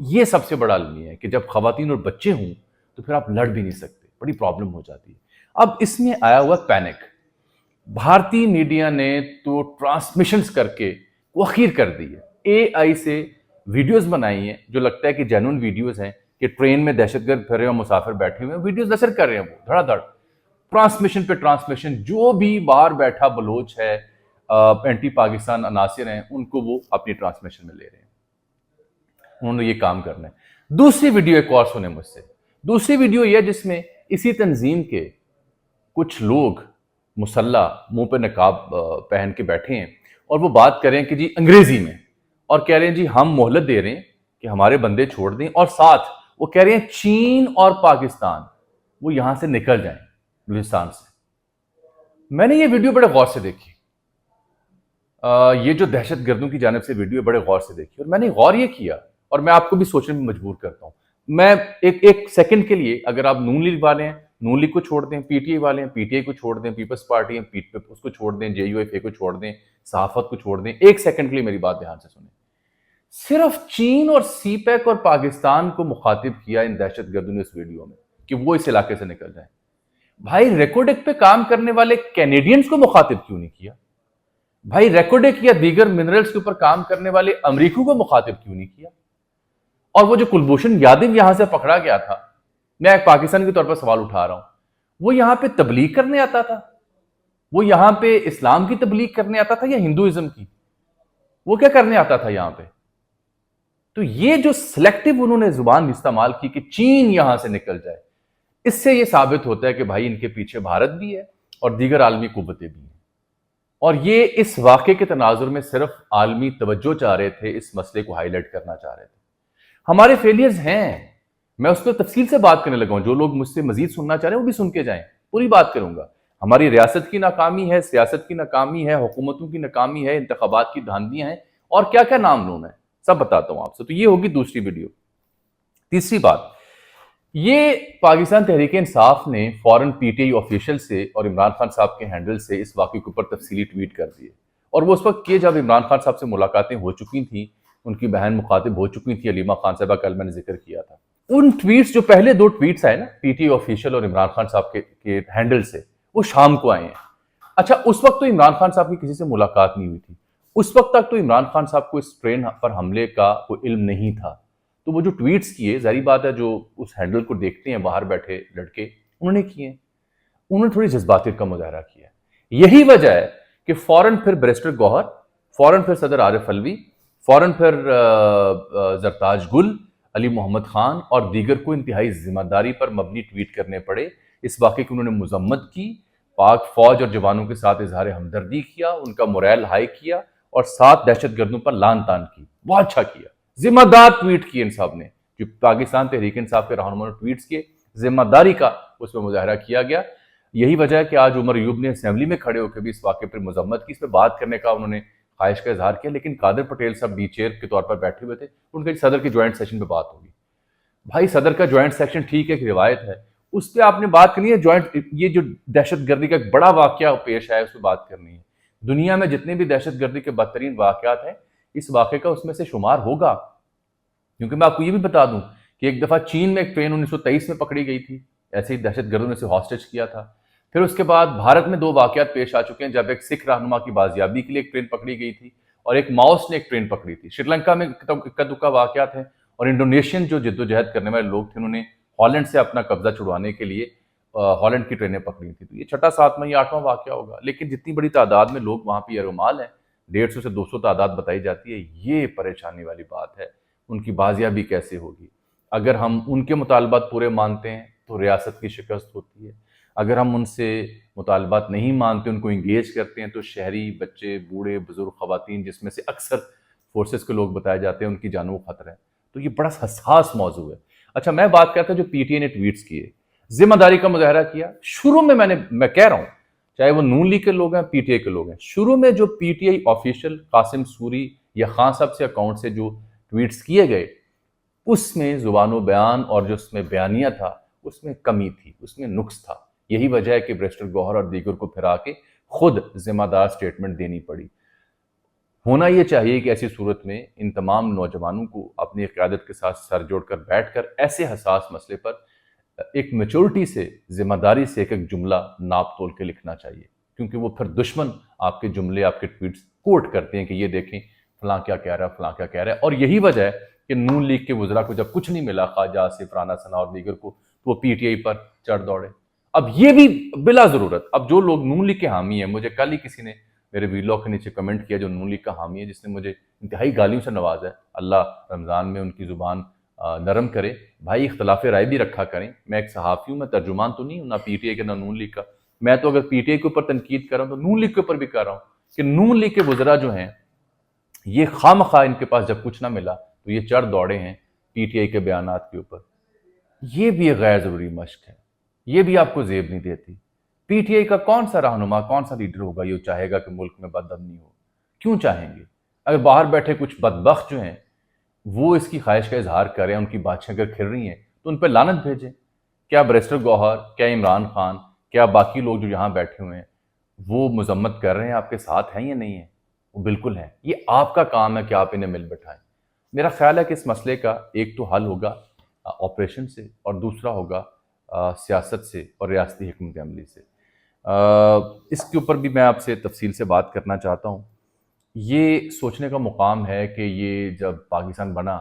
یہ سب سے بڑا المیہ ہے کہ جب خواتین اور بچے ہوں تو پھر آپ لڑ بھی نہیں سکتے، بڑی پرابلم ہو جاتی ہے۔ اب اس میں آیا ہوا پینک، بھارتی میڈیا نے تو ٹرانسمیشنز کر کے تاخیر کر دی ہے، اے آئی سے ویڈیوز بنائی ہیں جو لگتا ہے کہ جینون ویڈیوز ہیں، کہ ٹرین میں دہشت گرد پھر رہے ہیں اور مسافر بیٹھے ہوئے ہیں، ویڈیوز نشر کر رہے ہیں وہ دھڑا دھڑ، ٹرانسمیشن پہ ٹرانسمیشن، جو بھی باہر بیٹھا بلوچ ہے، اینٹی پاکستان عناصر ہیں، ان کو وہ اپنی ٹرانسمیشن میں لے رہے ہیں، انہوں نے یہ کام کرنا ہے۔ دوسری ویڈیو ایک اور سنیں مجھ سے، دوسری ویڈیو یہ جس میں اسی تنظیم کے کچھ لوگ مسلح منہ پہ نقاب پہن کے بیٹھے ہیں اور وہ بات کریں کہ جی انگریزی میں، اور کہہ رہے ہیں جی ہم مہلت دے رہے ہیں کہ ہمارے بندے چھوڑ دیں، اور ساتھ وہ کہہ رہے ہیں چین اور پاکستان وہ یہاں سے نکل جائیں بلوچستان سے۔ میں نے یہ ویڈیو بڑے غور سے دیکھی، یہ جو دہشت گردوں کی جانب سے ویڈیو بڑے غور سے دیکھی، اور میں نے غور یہ کیا، اور میں آپ کو بھی سوچنے میں مجبور کرتا ہوں، میں ایک سیکنڈ کے لیے اگر آپ نون لیگ والے ہیں نون لیگ کو چھوڑ دیں، پی ٹی آئی والے ہیں پی ٹی آئی کو چھوڑ دیں، پیپلز پارٹی ہیں اس کو چھوڑ دیں، جے یو ایف اے کو چھوڑ دیں، صحافت کو چھوڑ دیں، ایک سیکنڈ کے لیے میری بات دھیان سے سنیں۔ صرف چین اور سی پیک اور پاکستان کو مخاطب کیا ان دہشت گردوں نے اس ویڈیو میں کہ وہ اس علاقے سے نکل جائیں۔ بھائی ریکوڈک پہ کام کرنے والے کینیڈینز کو مخاطب کیوں نہیں کیا؟ بھائی ریکوڈک یا دیگر منرلز کے اوپر کام کرنے والے امریکوں کو مخاطب کیوں نہیں کیا؟ اور وہ جو کلبھوشن یادو یہاں سے پکڑا گیا تھا، میں ایک پاکستان کے طور پر سوال اٹھا رہا ہوں، وہ یہاں پہ تبلیغ کرنے آتا تھا؟ وہ یہاں پہ اسلام کی تبلیغ کرنے آتا تھا یا ہندوازم کی؟ وہ کیا کرنے آتا تھا یہاں پہ؟ تو یہ جو سلیکٹیو انہوں نے زبان استعمال کی کہ چین یہاں سے نکل جائے، اس سے یہ ثابت ہوتا ہے کہ بھائی ان کے پیچھے بھارت بھی ہے اور دیگر عالمی قوتیں بھی ہیں، اور یہ اس واقعے کے تناظر میں صرف عالمی توجہ چاہ رہے تھے، اس مسئلے کو ہائی لائٹ کرنا چاہ رہے تھے۔ ہمارے فیلیئرز ہیں، میں اس پہ تفصیل سے بات کرنے لگا ہوں، جو لوگ مجھ سے مزید سننا چاہ رہے ہیں وہ بھی سن کے جائیں، پوری بات کروں گا۔ ہماری ریاست کی ناکامی ہے، سیاست کی ناکامی ہے، حکومتوں کی ناکامی ہے، انتخابات کی دھاندلیاں ہیں، اور کیا کیا نام لوں میں، سب بتاتا ہوں آپ سے۔ تو یہ ہوگی دوسری ویڈیو۔ تیسری بات، یہ پاکستان تحریک انصاف نے فوراً پی ٹی آئی آفیشل سے اور عمران خان صاحب کے ہینڈل سے اس واقعے کے اوپر تفصیلی ٹویٹ کر دیے، اور وہ اس وقت کیے جب عمران خان صاحب سے ملاقاتیں ہو چکی تھیں، ان کی بہن مخاطب ہو چکی تھی علیمہ خان صاحبہ، کل میں نے ذکر کیا تھا۔ ان ٹویٹس جو پہلے دو ٹویٹس آئے نا پی ٹی آئی آفیشل اور عمران خان صاحب کے ہینڈل سے، وہ شام کو آئے ہیں۔ اچھا، اس وقت تو عمران خان صاحب کی کسی سے ملاقات نہیں ہوئی تھی، اس وقت تک تو عمران خان صاحب کو اس ٹرین پر حملے کا کوئی علم نہیں تھا۔ تو وہ جو ٹویٹس کیے، ظاہری بات ہے جو اس ہینڈل کو دیکھتے ہیں باہر بیٹھے لڑکے، انہوں نے کیے، انہوں نے تھوڑی جذباتیت کا مظاہرہ کیا۔ یہی وجہ ہے کہ فوراً پھر بیرسٹر گوہر، فوراً پھر صدر عارف علوی، فوراً پھر زرتاج گل، علی محمد خان اور دیگر کو انتہائی ذمہ داری پر مبنی ٹویٹ کرنے پڑے۔ اس واقعے کی انہوں نے مذمت کی، پاک فوج اور جوانوں کے ساتھ اظہار ہمدردی کیا، ان کا موریل ہائی کیا، اور ساتھ دہشت گردوں پر لان تان کی۔ بہت اچھا کیا، ذمہ دار ٹویٹ کیے ان سب نے، جو پاکستان تحریک انصاف کے رہنماؤں نے ٹویٹس کیے، ذمہ داری کا اس میں مظاہرہ کیا گیا۔ یہی وجہ ہے کہ آج عمر ایوب نے اسمبلی میں کھڑے ہو کے بھی اس واقعے پر مذمت کی، اس پہ بات کرنے کا انہوں نے خواہش کا اظہار کیا، لیکن قادر پٹیل صاحب بی چیئر کے طور پر بیٹھے ہوئے تھے، ان کے صدر کے جوائنٹ سیشن پہ بات ہوگی۔ بھائی صدر کا جوائنٹ سیکشن ٹھیک ہے، ایک روایت ہے، اس پہ آپ نے بات کرنی ہے، جوائنٹ یہ جو دہشت گردی کا ایک بڑا واقعہ پیش آیا اس پہ بات کرنی ہے۔ دنیا میں جتنے بھی دہشت گردی کے بدترین واقعات ہیں، اس واقعے کا اس میں سے شمار ہوگا، کیونکہ میں آپ کو یہ بھی بتا دوں کہ ایک دفعہ چین میں ایک ٹرین 1923 میں پکڑی گئی تھی، ایسے ہی دہشت گردوں نے اسے ہاسٹیج کیا تھا۔ پھر اس کے بعد بھارت میں دو واقعات پیش آ چکے ہیں، جب ایک سکھ رہنما کی بازیابی کے لیے ایک ٹرین پکڑی گئی تھی، اور ایک ماؤس نے ایک ٹرین پکڑی تھی۔ سری لنکا میں اکا دکا واقعات ہیں، اور انڈونیشین جو جد و جہد کرنے والے لوگ تھے، انہوں نے ہالینڈ سے اپنا قبضہ چھڑوانے کے لیے ہالینڈ کی ٹرینیں پکڑی تھیں۔ تو یہ چھٹا، ساتواں یا آٹھواں واقعہ ہوگا، لیکن جتنی بڑی تعداد میں لوگ وہاں پہ یرغمال ہیں، 150 سے 200 تعداد بتائی جاتی ہے، یہ پریشانی والی بات ہے۔ ان کی بازیابی کیسے ہوگی؟ اگر ہم ان کے مطالبات پورے مانتے ہیں تو ریاست کی شکست ہوتی ہے، اگر ہم ان سے مطالبات نہیں مانتے، ان کو انگیج کرتے ہیں، تو شہری، بچے، بوڑھے، بزرگ، خواتین، جس میں سے اکثر فورسز کے لوگ بتائے جاتے ہیں، ان کی جانوں کو خطرہ ہے۔ تو یہ بڑا حساس موضوع ہے۔ اچھا، میں بات کرتا ہوں جو پی ٹی آئی نے ٹویٹس کیے، ذمہ داری کا مظاہرہ کیا۔ شروع میں میں کہہ رہا ہوں، چاہے وہ نون لیگ کے لوگ ہیں، پی ٹی آئی کے لوگ ہیں، شروع میں جو P T I official Qasim sorry یا خان صاحب سے اکاؤنٹ سے جو ٹویٹس کیے گئے، اس میں زبان و بیان اور جو اس میں بیانیہ تھا، اس میں کمی تھی، اس میں نقص تھا۔ یہی وجہ ہے کہ بیرسٹر گوہر اور دیگر کو پھرا کے خود ذمہ دار سٹیٹمنٹ دینی پڑی۔ ہونا یہ چاہیے کہ ایسی صورت میں ان تمام نوجوانوں کو اپنی قیادت کے ساتھ سر جوڑ کر بیٹھ کر ایسے حساس مسئلے پر ایک میچورٹی سے، ذمہ داری سے ایک ایک جملہ ناپ تول کے لکھنا چاہیے، کیونکہ وہ پھر دشمن آپ کے جملے، آپ کے ٹویٹس کوٹ کرتے ہیں کہ یہ دیکھیں فلاں کیا کہہ رہا ہے، فلاں کیا کہہ رہا ہے. اور یہی وجہ ہے کہ نون لیگ کے وزراء کو جب کچھ نہیں ملا، خواجہ آصف، رانا ثنا اور دیگر کو، تو وہ پی ٹی آئی پر چڑھ دوڑے. اب یہ بھی بلا ضرورت، اب جو لوگ نون لیگ کے حامی ہیں، مجھے کل ہی کسی نے میرے ویلاگ کے نیچے کمنٹ کیا جو نون لیگ کا حامی ہے، جس نے مجھے انتہائی گالیوں سے نوازا ہے. اللہ رمضان میں ان کی زبان نرم کرے. بھائی اختلاف رائے بھی رکھا کریں. میں ایک صحافی ہوں، میں ترجمان تو نہیں ہوں، نہ پی ٹی آئی کا نہ نون لیگ کا. میں تو اگر پی ٹی آئی کے اوپر تنقید کر رہا ہوں تو نون لیگ کے اوپر بھی کر رہا ہوں کہ نون لیگ کے وزراء جو ہیں یہ خواہ ان کے پاس جب کچھ نہ ملا تو یہ چڑھ دوڑے ہیں پی ٹی آئی کے بیانات کے اوپر. یہ بھی ایک غیر ضروری مشق ہے، یہ بھی آپ کو زیب نہیں دیتی. پی ٹی آئی کا کون سا رہنما، کون سا لیڈر ہوگا یہ چاہے گا کہ ملک میں بدامنی ہو؟ کیوں چاہیں گے؟ اگر باہر بیٹھے کچھ بدبخت جو ہیں وہ اس کی خواہش کا اظہار کریں، ان کی باتیں اگر کھل رہی ہیں تو ان پہ لعنت بھیجیں. کیا بیرسٹر گوہر، کیا عمران خان، کیا باقی لوگ جو یہاں بیٹھے ہوئے ہیں وہ مذمت کر رہے ہیں، آپ کے ساتھ ہیں یا نہیں ہیں؟ وہ بالکل ہیں. یہ آپ کا کام ہے کہ آپ انہیں مل بٹھائیں. میرا خیال ہے کہ اس مسئلے کا ایک تو حل ہوگا آپریشن سے، اور دوسرا ہوگا سیاست سے اور ریاستی حکمت عملی سے. اس کے اوپر بھی میں آپ سے تفصیل سے بات کرنا چاہتا ہوں. یہ سوچنے کا مقام ہے کہ یہ جب پاکستان بنا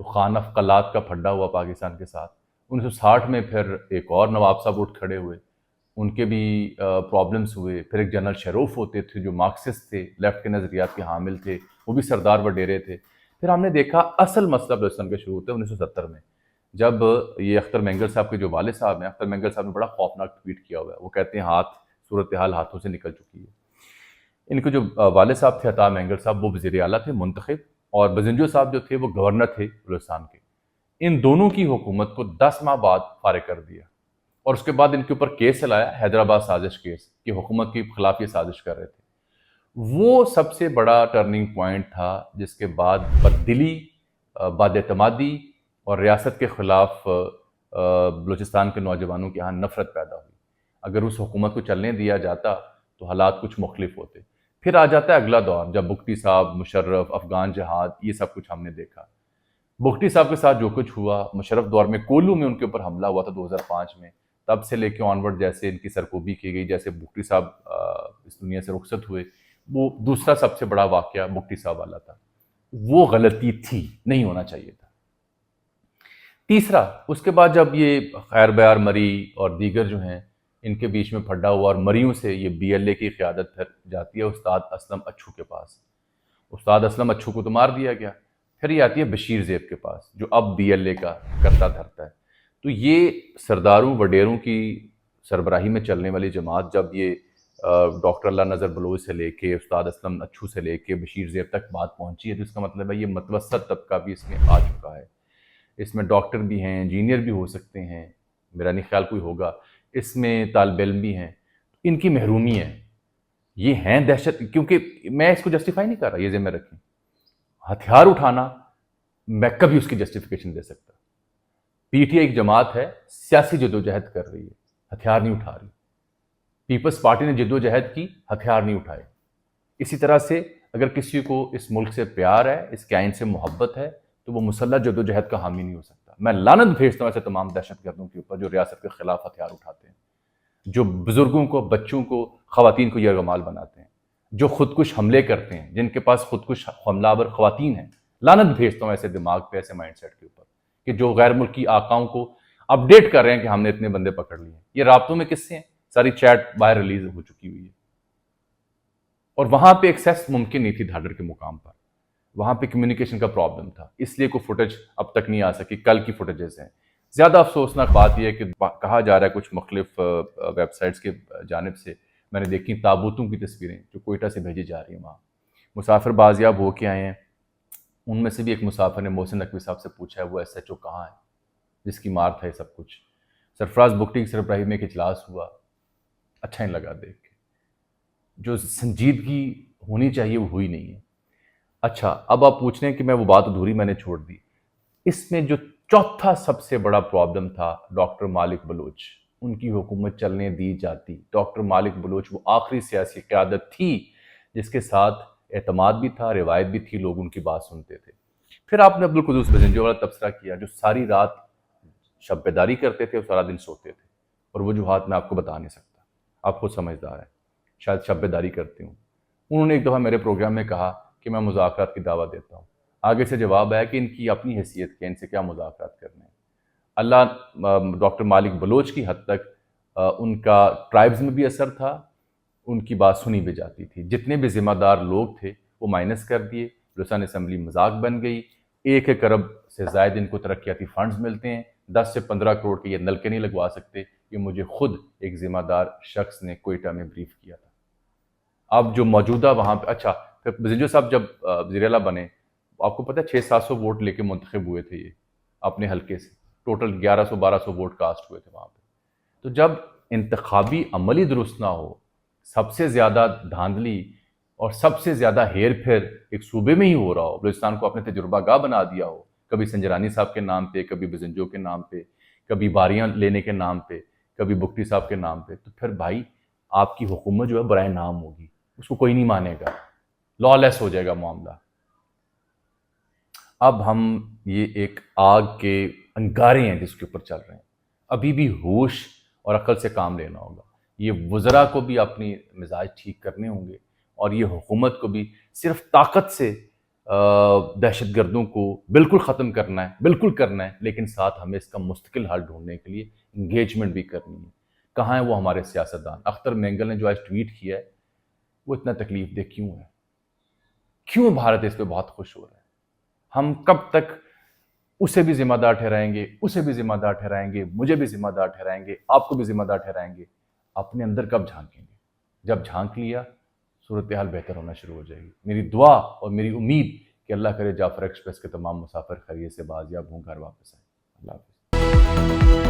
تو خان افقلات کا پھڈا ہوا پاکستان کے ساتھ. 1960 میں پھر ایک اور نواب صاحب اٹھ کھڑے ہوئے، ان کے بھی پرابلمس ہوئے. پھر ایک جنرل شروف ہوتے تھے جو مارکسسٹ تھے، لیفٹ کے نظریات کے حامل تھے، وہ بھی سردار وڈیرے تھے. پھر ہم نے دیکھا اصل مسئلہ بلوچستان کا شروع ہوتا ہے 1970 میں، جب یہ اختر مینگل صاحب کے جو والد صاحب ہیں، اختر مینگل صاحب نے بڑا خوفناک ٹویٹ کیا ہوا ہے. وہ کہتے ہیں صورتحال ہاتھوں سے نکل چکی ہے. ان کے جو والد صاحب تھے عطا مینگل صاحب، وہ وزیر اعلیٰ تھے منتخب، اور بزنجو صاحب جو تھے وہ گورنر تھے بلوچستان کے. ان دونوں کی حکومت کو 10 ماہ بعد فارغ کر دیا، اور اس کے بعد ان کے اوپر کیس چلایا، حیدرآباد سازش کیس، کہ حکومت کے خلاف یہ سازش کر رہے تھے. وہ سب سے بڑا ٹرننگ پوائنٹ تھا جس کے بعد بددلی، بد اعتمادی اور ریاست کے خلاف بلوچستان کے نوجوانوں کے ہاں نفرت پیدا ہوئی. اگر اس حکومت کو چلنے دیا جاتا تو حالات کچھ مختلف ہوتے. پھر آ جاتا ہے اگلا دور، جب بگٹی صاحب، مشرف، افغان جہاد، یہ سب کچھ ہم نے دیکھا. بگٹی صاحب کے ساتھ جو کچھ ہوا، مشرف دور میں کولو میں ان کے اوپر حملہ ہوا تھا 2005 میں، تب سے لے کے آنورڈ جیسے ان کی سرکوبی کی گئی، جیسے بگٹی صاحب اس دنیا سے رخصت ہوئے، وہ دوسرا سب سے بڑا واقعہ بگٹی صاحب والا تھا. وہ غلطی تھی، نہیں ہونا چاہیے تھا. تیسرا، اس کے بعد جب یہ خیر بیار مری اور دیگر جو ہیں ان کے بیچ میں پھڈا ہوا، اور مریوں سے یہ بی ایل اے کی قیادت پھر جاتی ہے استاد اسلم اچھو کے پاس. استاد اسلم اچھو کو تو مار دیا گیا. پھر یہ آتی ہے بشیر زیب کے پاس جو اب بی ایل اے کا کرتا دھرتا ہے. تو یہ سرداروں وڈیروں کی سربراہی میں چلنے والی جماعت جب یہ ڈاکٹر اللہ نظر بلوچ سے لے کے استاد اسلم اچھو سے لے کے بشیر زیب تک بات پہنچی ہے، تو اس کا مطلب ہے یہ متوسط طبقہ بھی اس میں آ چکا ہے. اس میں ڈاکٹر بھی ہیں، انجینئر بھی ہو سکتے ہیں، میرا نہیں خیال کوئی ہوگا، اس میں طالب علم بھی ہیں. ان کی محرومی ہے، یہ ہیں دہشت. کیونکہ میں اس کو جسٹیفائی نہیں کر رہا، یہ ذمہ رکھیں، ہتھیار اٹھانا میں کبھی اس کی جسٹیفیکیشن دے سکتا. پی ٹی آئی ایک جماعت ہے، سیاسی جدوجہد کر رہی ہے، ہتھیار نہیں اٹھا رہی. پیپلز پارٹی نے جدوجہد کی، ہتھیار نہیں اٹھائے. اسی طرح سے اگر کسی کو اس ملک سے پیار ہے، اس کائن سے محبت ہے، تو وہ مسلح جدوجہد کا حامی نہیں ہو سکتا. میں لعنت بھیجتا ہوں ایسے تمام دہشت گردوں کے اوپر جو ریاست کے خلاف ہتھیار اٹھاتے ہیں، جو بزرگوں کو، بچوں کو، خواتین کو یرغمال بناتے ہیں، جو خودکش حملے کرتے ہیں، جن کے پاس خودکش حملہ آور خواتین ہیں. لعنت بھیجتا ہوں ایسے دماغ پہ، ایسے مائنڈ سیٹ کے اوپر کہ جو غیر ملکی آقاؤں کو اپڈیٹ کر رہے ہیں کہ ہم نے اتنے بندے پکڑ لیے ہیں. یہ رابطوں میں کس سے ہیں؟ ساری چیٹ باہر ریلیز ہو چکی ہوئی ہے، اور وہاں پہ ایکسیس ممکن نہیں تھی دھاڑر کے مقام پر. وہاں پہ کمیونیکیشن کا پرابلم تھا، اس لیے کوئی فوٹیج اب تک نہیں آ سکی. کل کی فوٹیجز ہیں. زیادہ افسوسناک بات یہ ہے کہ کہا جا رہا ہے کچھ مختلف ویب سائٹس کے جانب سے، میں نے دیکھی تابوتوں کی تصویریں جو کوئٹہ سے بھیجی جا رہی ہیں. وہاں مسافر بازیاب ہو کے آئے ہیں. ان میں سے بھی ایک مسافر نے محسن نقوی صاحب سے پوچھا ہے وہ ایس ایچ او کہاں ہے جس کی مار تھا یہ سب کچھ. سرفراز بگٹی کی سربراہی میں ایک اجلاس ہوا، اچھا نہیں لگا دیکھ کے. جو سنجیدگی ہونی چاہیے وہ ہوئی نہیں ہے. اچھا، اب آپ پوچھ رہے ہیں کہ میں وہ بات ادھوری میں نے چھوڑ دی. اس میں جو چوتھا سب سے بڑا پرابلم تھا ڈاکٹر مالک بلوچ، ان کی حکومت چلنے دی جاتی. ڈاکٹر مالک بلوچ وہ آخری سیاسی قیادت تھی جس کے ساتھ اعتماد بھی تھا، روایت بھی تھی، لوگ ان کی بات سنتے تھے۔ پھر آپ نے عبدالقدوس بزنجو والا تبصرہ کیا، جو ساری رات شب بیداری کرتے تھے اور سارا دن سوتے تھے، اور وجوہات میں آپ کو بتا نہیں سکتا، آپ خود سمجھدار ہیں، شاید شب بیداری کرتے ہوں۔ انہوں نے ایک دفعہ میرے پروگرام میں کہا کہ میں مذاکرات کی دعوت دیتا ہوں۔ آگے سے جواب آیا کہ ان کی اپنی حیثیت کے، ان سے کیا مذاکرات کرنے ہیں۔ اللہ ڈاکٹر مالک بلوچ کی حد تک ان کا ٹرائبز میں بھی اثر تھا، ان کی بات سنی بھی جاتی تھی۔ جتنے بھی ذمہ دار لوگ تھے وہ مائنس کر دیے، بلوچستان اسمبلی مذاق بن گئی۔ 1 ارب سے زائد ان کو ترقیاتی فنڈز ملتے ہیں، 10 سے 15 کروڑ کے یہ نلکے نہیں لگوا سکتے، یہ مجھے خود ایک ذمہ دار شخص نے کوئٹہ میں بریف کیا تھا۔ اب جو موجودہ وہاں پہ، اچھا پھر بزنجو صاحب جب وزیر اعلیٰ بنے، آپ کو پتہ ہے 600-700 ووٹ لے کے منتخب ہوئے تھے یہ اپنے حلقے سے، ٹوٹل 1100-1200 ووٹ کاسٹ ہوئے تھے وہاں پہ۔ تو جب انتخابی عمل ہی درست نہ ہو، سب سے زیادہ دھاندلی اور سب سے زیادہ ہیر پھیر ایک صوبے میں ہی ہو رہا ہو، بلوچستان کو اپنے تجربہ گاہ بنا دیا ہو، کبھی سنجرانی صاحب کے نام پہ، کبھی بزنجو کے نام پہ، کبھی باریاں لینے کے نام پہ، کبھی بگٹی صاحب کے نام پہ، تو پھر بھائی آپ کی حکومت جو ہے برائے نام ہوگی، اس کو کوئی نہیں مانے گا، لا لیس ہو جائے گا معاملہ۔ اب ہم یہ ایک آگ کے انگارے ہیں جس کے اوپر چل رہے ہیں، ابھی بھی ہوش اور عقل سے کام لینا ہوگا۔ یہ وزراء کو بھی اپنی مزاج ٹھیک کرنے ہوں گے، اور یہ حکومت کو بھی صرف طاقت سے دہشت گردوں کو بالکل ختم کرنا ہے، بالکل کرنا ہے، لیکن ساتھ ہمیں اس کا مستقل حل ڈھونڈنے کے لیے انگیجمنٹ بھی کرنی ہے۔ کہاں ہیں وہ ہمارے سیاستدان؟ اختر مینگل نے جو آج ٹویٹ کیا ہے وہ اتنا تکلیف دہ کیوں ہے؟ کیوں بھارت اس پہ بہت خوش ہو رہا ہے؟ ہم کب تک اسے بھی ذمہ دار ٹھہرائیں گے، اسے بھی ذمہ دار ٹھہرائیں گے، مجھے بھی ذمہ دار ٹھہرائیں گے، آپ کو بھی ذمہ دار ٹھہرائیں گے؟ اپنے اندر کب جھانکیں گے؟ جب جھانک لیا صورتحال بہتر ہونا شروع ہو جائے گی۔ میری دعا اور میری امید کہ اللہ کرے جعفر ایکسپریس کے تمام مسافر خیریت سے بازیاب ہوں، گھر واپس آئیں۔ اللہ حافظ۔